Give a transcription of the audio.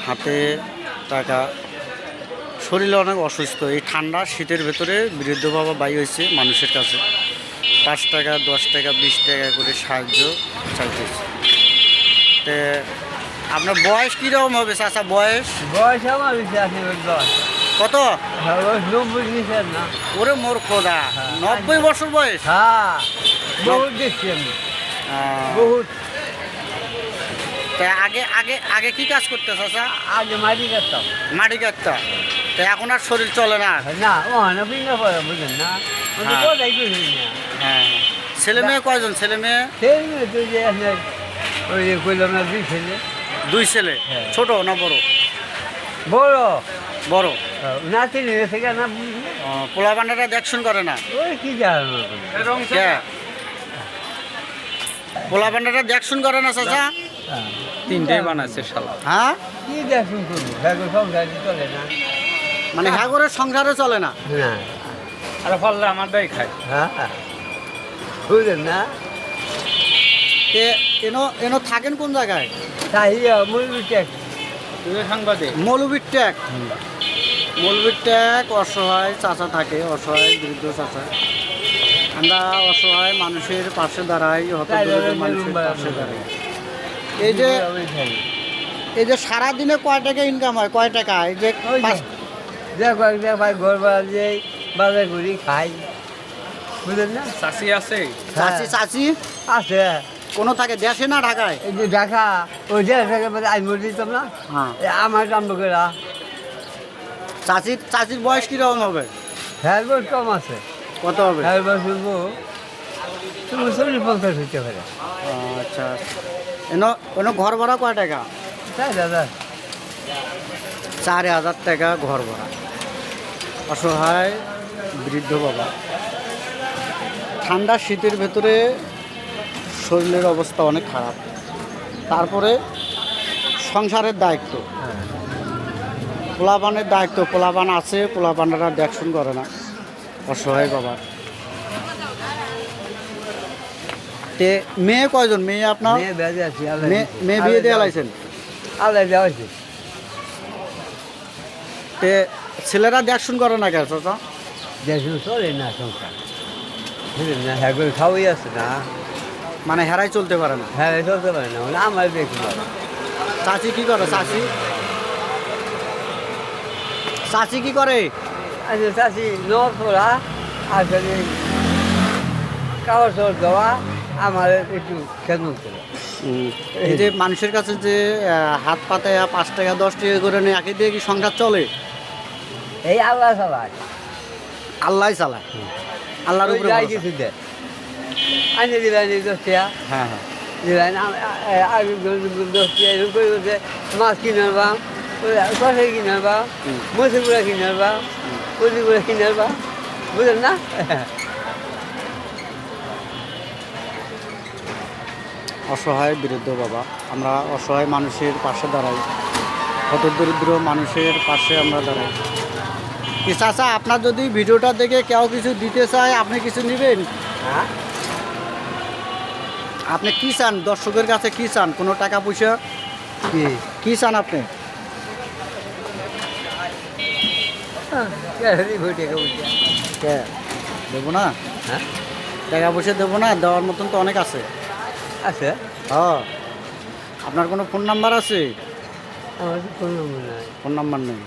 হাতে টাকা, শরীরে অনেক অসুস্থ। এই ঠান্ডা শীতের ভেতরে বৃদ্ধ বাবা বাই হয়েছে মানুষের কাছে 5 টাকা 10 টাকা 20 টাকা করে সাহায্য চাইতেছে। তো আপনার বয়স কীরকম হবে চাচা? বয়স বয়স আমার বেশি আছে, কত? 90 নিচের না। ওরে মোর খোদা, 90 বছর বয়স? হ্যাঁ, বহুত দেখছি আমি, বহুত। তা আগে আগে আগে কি কাজ করতে চাচা? আগে মাটি কাটতাম। মাটি কাটতা? তো এখন আর শরীর চলে না? না, ও না বিঙ্গা পড়া বুঝলেন না, হ্যাঁ। কোথায় করি না। হ্যাঁ। ছেলে মেয়ে কয়জন? ছেলে মেয়ে? সেই তো যে আপনার ওই যে কইলাম না, 2 ছেলে। 2 ছেলে? হ্যাঁ। ছোট না বড়? বড় বড়। নাতি নিয়ে থেকে না, পোলা বান্ডারা দেখশন করে না? ওই কি জানো পোলা বান্ডারা দেখশন করে না চাচা? 3টাই বানাইছে শালা। হ্যাঁ, কি দেখুন করবো, দেখো সংসার চলে না। মানে হাগরের সংসারে চলে না? না, আর ফললে আমারটাই খায়। হ্যাঁ, বুঝলেন না। তে এনো এনো থাকেন কোন জায়গায়? তাই মুরগি ট্যাক্স। তুই সাংবাদিক? মৌলবীর ট্যাগ। মৌলবীর ট্যাগ অসহায় চাচা থাকে, অসহায় বৃদ্ধ চাচা। আমরা অসহায় মানুষের পাশে দাঁড়াই, হতদরিদ্র মানুষের পাশে দাঁড়াই। এই যে সারাদিনে কয় টাকা ইনকাম হয়? কয় টাকা? এই যে দেখো ভাই, ঘর বাজার যে বাজার করি খাই, বুঝলেন না। চাষি আছে? চাচি চাচি আছে, কোনো থাকে দেশে না ঢাকায়? এই যে ঢাকা, ওই যে আই মরে দিতাম না, হ্যাঁ। আমার দাম লোকেরা। চাচির বয়স কীরকম হবে? হ্যাঁ, বয়স কম আছে। কত হবে? হ্যাঁ, বয়স বলবো তুমি 40-50 হইতে পারে। আচ্ছা, এনো এনো ঘর ভাড়া কয় টাকা? তাই দাদা, 4000 টাকা ঘর ভাড়া। অসহায় বৃদ্ধ বাবা। ঠান্ডা শীতের ভেতরে শরীরের অবস্থা অনেক খারাপ, তারপরে সংসারের দায়িত্ব, পোলাপানের দায়িত্ব। পোলাপান আছে, পোলাপানরা দেখশন করে না। অসহায় বাবা। তে মেয়ে কয়জন? মেয়ে আপনার? মেয়ে বেঁচে আছি, মেয়ে বিয়ে দিয়ে লাইছেন? আল্লাহ দেওয়া হয়েছে। তে ছেলেরা দেখশন করে না কেন চাচা? দেখুন চলে না সংসার, বুঝলেন না। হ্যাঁ, করে খাওয়াই আছে না, মানে হেরাই চলতে পারে না? হ্যাঁ চলতে পারে না, মানে আমার দেখুন। চাচি কি করে? চাচি চাচি কি করে? আচ্ছা, চাষি নখ পড়া আর যদি কাগজ দেওয়া, আমার একটু খেদমত করে। এই যে মানুষের কাছে যে হাত পাতায় 5 টাকা 10 টাকা করে নেই, একে দিয়ে কি সংসার চলে? এই আল্লাহ চালায়, আল্লাহ চালায়, আল্লাহর উপরে যাই ভরসা। কিছু দেয়, আনি দিবেন 10 টাকা, হ্যাঁ হ্যাঁ। দিবেন আগে 10 টাকা এরকম করে বলছে, মাছ কিনে আনবা, কষাই কিনে আনবা, মসুর গুঁড়া কিনে আনবা, কচি গুঁড়া কিনে আনবা, বুঝলেন না। অসহায় বৃদ্ধ বাবা। আমরা অসহায় মানুষের পাশে দাঁড়াই, হতদরিদ্র মানুষের পাশে আমরা দাঁড়াই। কি চাচা, আপনার যদি ভিডিওটা দেখে কেউ কিছু দিতে চায়, আপনি কিছু নেবেন? হ্যাঁ, আপনি কি চান? দর্শকের কাছে কি চান? কোনো টাকা পয়সা কি চান আপনি? কে দেবো না? হ্যাঁ, টাকা পয়সা দেবো না? দেওয়ার মতন তো অনেক আছে। আছে। হ্যাঁ। আপনার কোনো ফোন নাম্বার আছে? আমার তো কোনো মনে হয়। ফোন নাম্বার নেই।